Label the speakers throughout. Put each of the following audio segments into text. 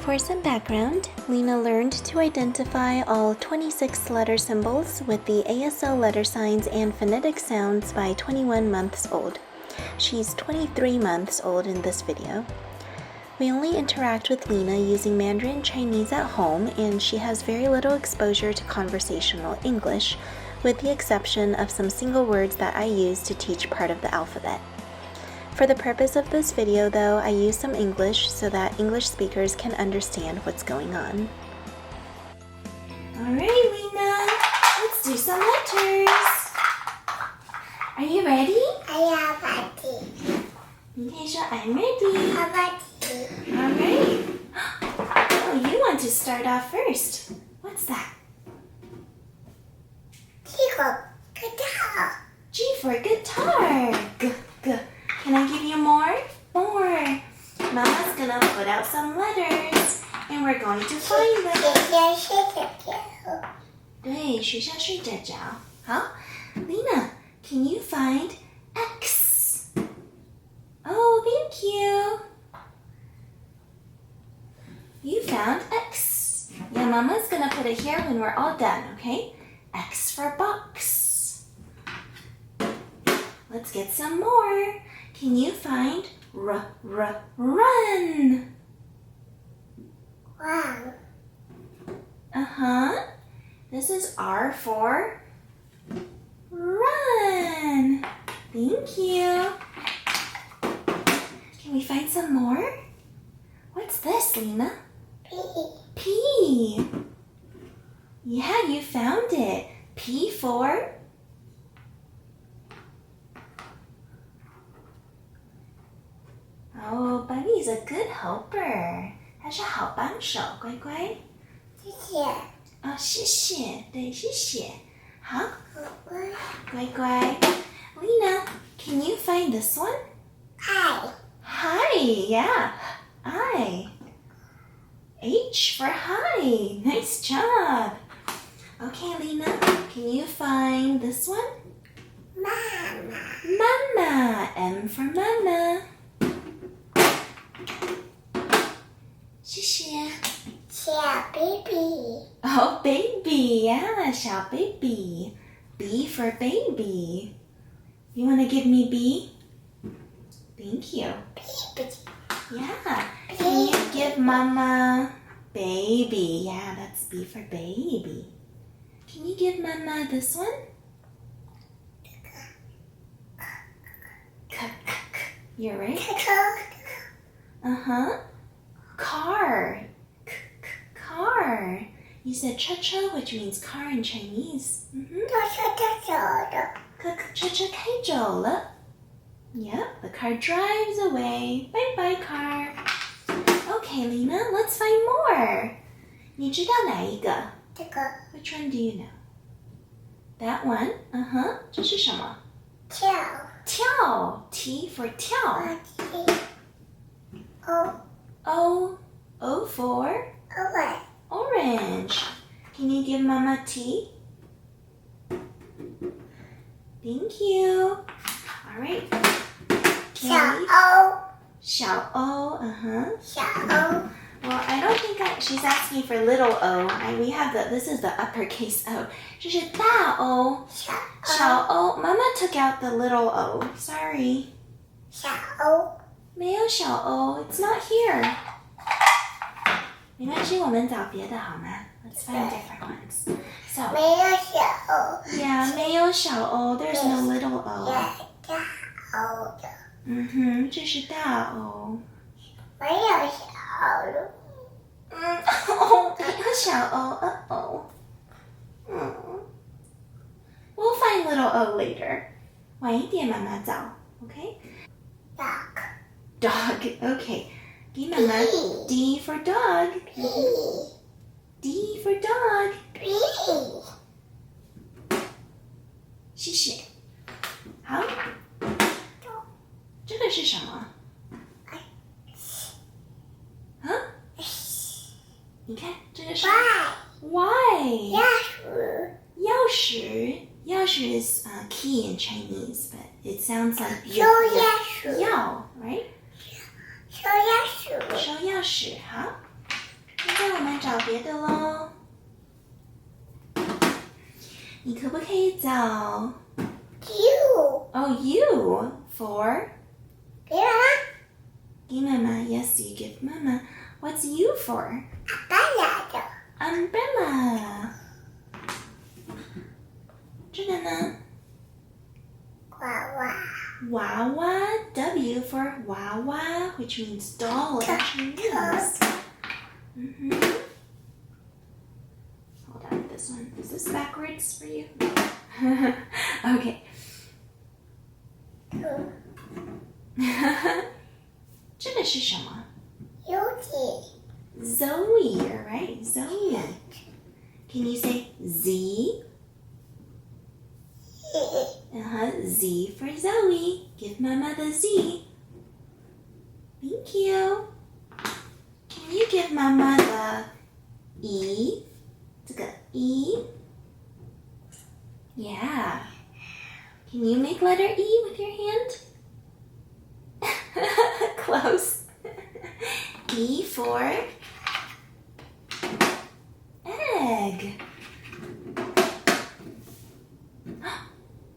Speaker 1: For some background, Lena learned to identify all 26 letter symbols with the ASL letter signs and phonetic sounds by 21 months old. She's 23 months old in this video. We only interact with Lena using Mandarin Chinese at home, and she has very little exposure to conversational English, with the exception of some single words that I use to teach part of the alphabet. For the purpose of this video, though, I use some English so that English speakers can understand what's going on. Alright, Lena, let's do some letters. Are you ready?
Speaker 2: I am ready.
Speaker 1: 你可以说 I'm ready.
Speaker 2: I'm ready.
Speaker 1: Alright. Oh, you want to start off first. What's that?
Speaker 2: 这个 guitar.
Speaker 1: G for guitar. G, G. Can I give you more? More. Mama's gonna put out some letters, and we're going to find them.
Speaker 2: 谢谢。
Speaker 1: 对，学校睡着觉。好 Lena, can you find X? Oh, thank you. You found X. Yeah, Mama's gonna put it here when we're all done, okay? X for box. Let's get some more. Can you find run?
Speaker 2: Wow.
Speaker 1: Uh-huh. This is R for run. Thank you. Can we find some more? What's this, Lena?
Speaker 2: P.
Speaker 1: P. Yeah, you found it. P for? Oh, Bunny's a good helper. 他是好帮手，乖乖。
Speaker 2: 谢谢。
Speaker 1: 哦，谢谢，对，谢谢。好，
Speaker 2: 乖。
Speaker 1: 乖乖。Lena, can you find this one?
Speaker 2: Hi.
Speaker 1: Hi, yeah. I. H for hi. Nice job. Okay, Lena, can you find this one?
Speaker 2: Mama.
Speaker 1: Mama. M for mama. 谢谢。
Speaker 2: 小 baby.
Speaker 1: Oh, baby. Yeah, 小 baby. B for baby. You want to give me B? Thank you.
Speaker 2: Baby.
Speaker 1: Yeah. Can you give Mama baby? Yeah, that's B for baby. Can you give Mama this one? You're right. Uh-huh. Car. Car. You said cha-cha, which means car in Chinese. Mm-hmm.
Speaker 2: 都是他手的。
Speaker 1: Cha-cha 开走了. Yep, the car drives away. Bye-bye, car. Okay, Lena, let's find more. 你知道哪一个？
Speaker 2: 这个
Speaker 1: Which one do you know? That one? Uh-huh. 这是什么？
Speaker 2: 跳。
Speaker 1: 跳。T for 跳。
Speaker 2: O.
Speaker 1: O for?
Speaker 2: Orange.
Speaker 1: Orange. Can you give Mama T? Thank you. All right.
Speaker 2: 小 O.
Speaker 1: 小 O. Uh-huh.
Speaker 2: 小 O.
Speaker 1: Well, I don't think she's asking for little o. We have this is the uppercase O. 这是大 O. 小 O. Mama took out the little o. Sorry.
Speaker 2: 小 O.
Speaker 1: 没有小 O. It's not here. 没关系，我们找别的好吗？ Let's find different ones. So,
Speaker 2: 没有小 O.
Speaker 1: yeah, 没有小 O. There's no little o.
Speaker 2: 大 O 的。
Speaker 1: 这是大 O.
Speaker 2: 没有小 O 的。
Speaker 1: 哦，没有小 O. Uh-oh. We'll find little o later. 晚一点妈妈找 Okay?
Speaker 2: Dog.
Speaker 1: Dog. Okay. Give Mama D for dog.
Speaker 2: B.
Speaker 1: D for dog.
Speaker 2: B.
Speaker 1: 谢谢。好。这个是什么？啊？你看这个是 Why?
Speaker 2: 钥匙。
Speaker 1: 钥匙。钥匙 is key in Chinese, but it sounds like
Speaker 2: 收钥匙。
Speaker 1: 钥 right?
Speaker 2: 收钥匙。
Speaker 1: 收钥匙。好。在我们找别的咯。你可不可以找
Speaker 2: You.
Speaker 1: Oh, you for
Speaker 2: 给妈妈
Speaker 1: give Mama. Yes, you give Mama. What's you for?
Speaker 2: 爸爸的
Speaker 1: Umbrella. 这个呢
Speaker 2: 娃娃。
Speaker 1: Wawa. W for Wawa, which means doll in Chinese. Hold on, this one. Is this backwards for you? Okay. 这个是什么
Speaker 2: 有几
Speaker 1: Zoe, you're right. Zoe. Can you say Z? Z for Zoe. Give Mama the Z. Thank you. Can you give Mama the E? 这个 E? Yeah. Can you make letter E with your hand? Close. E for egg.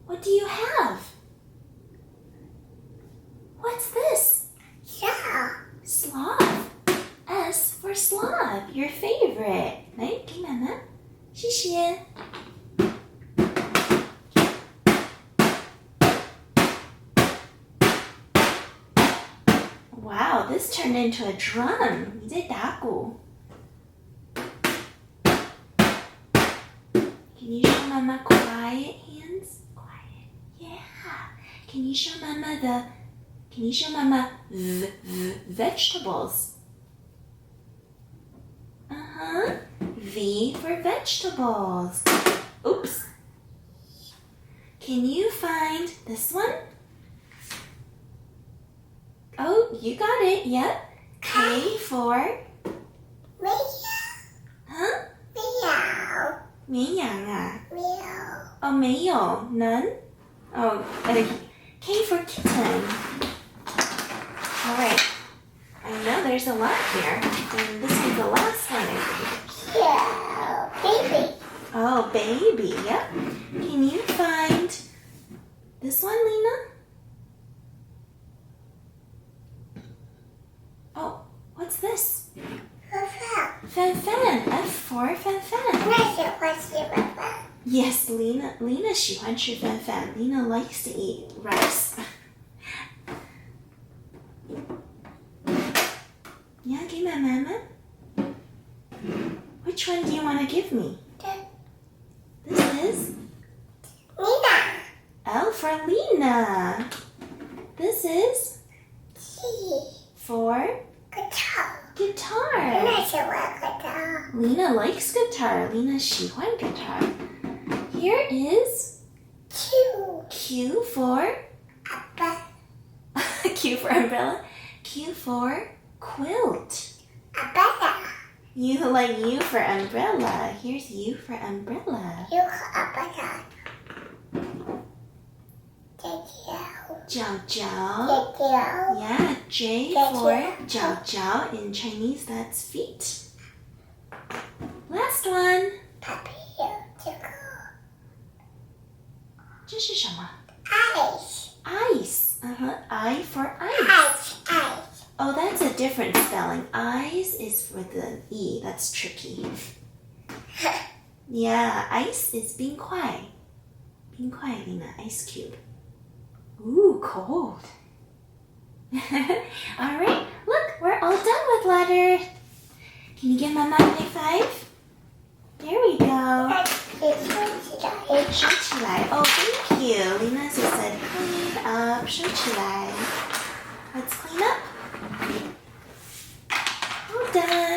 Speaker 1: What do you have? What's this?
Speaker 2: 小
Speaker 1: Sloth. S for sloth, your favorite. 来，给妈妈，谢谢。Wow, this turned into a drum. 你在打鼓。Can you show Mama quiet hands? Quiet. Yeah. Can you show Mama vegetables? V for vegetables. Oops. Can you find this one? Oh, you got it. Yep. K for
Speaker 2: 没有
Speaker 1: huh?
Speaker 2: 没有
Speaker 1: 绵羊啊。
Speaker 2: 没有
Speaker 1: Oh, 没有 none. Oh, K for kitten. All right. I know there's a lot here, and this is the last one, I think.
Speaker 2: 小 baby
Speaker 1: Oh, baby. Yep. Can you find this one, Lena? Oh, what's this?
Speaker 2: 饭饭
Speaker 1: Fan. F for fan.
Speaker 2: 那喜欢吃饭饭
Speaker 1: Yes, Lena 喜欢吃饭饭. Lena likes to eat rice. Yeah, give my mama. Which one do you want to give me?
Speaker 2: 这
Speaker 1: This is
Speaker 2: 妮娜
Speaker 1: L for Lena. This is
Speaker 2: 气
Speaker 1: for
Speaker 2: 个头
Speaker 1: guitar.
Speaker 2: 那喜欢个头
Speaker 1: Lena likes guitar. Lena 喜欢 guitar. Here is
Speaker 2: Q
Speaker 1: Q for
Speaker 2: 阿爸
Speaker 1: Q for umbrella. Q for quilt.
Speaker 2: 阿爸的
Speaker 1: You like U for umbrella. Here's U for umbrella.
Speaker 2: 有和阿爸的姐姐
Speaker 1: Jiao jiao.
Speaker 2: 姐姐
Speaker 1: Yeah, J for jiao jiao. In Chinese, that's feet. Last one.
Speaker 2: 爸比有这个
Speaker 1: 这是什么
Speaker 2: ice
Speaker 1: Ice. I for ice.
Speaker 2: ice
Speaker 1: Oh, that's a different spelling. Eyes is for the E. That's tricky. Yeah, ice is 冰块. 冰块, Lena. Ice cube. Ooh, cold. All right. Look, we're all done with letter. Can you give Mama a high five? There we go.
Speaker 2: 也说起来
Speaker 1: 收起来. Oh, thank you. Lena just said clean up. 收起来. Let's clean up. All done.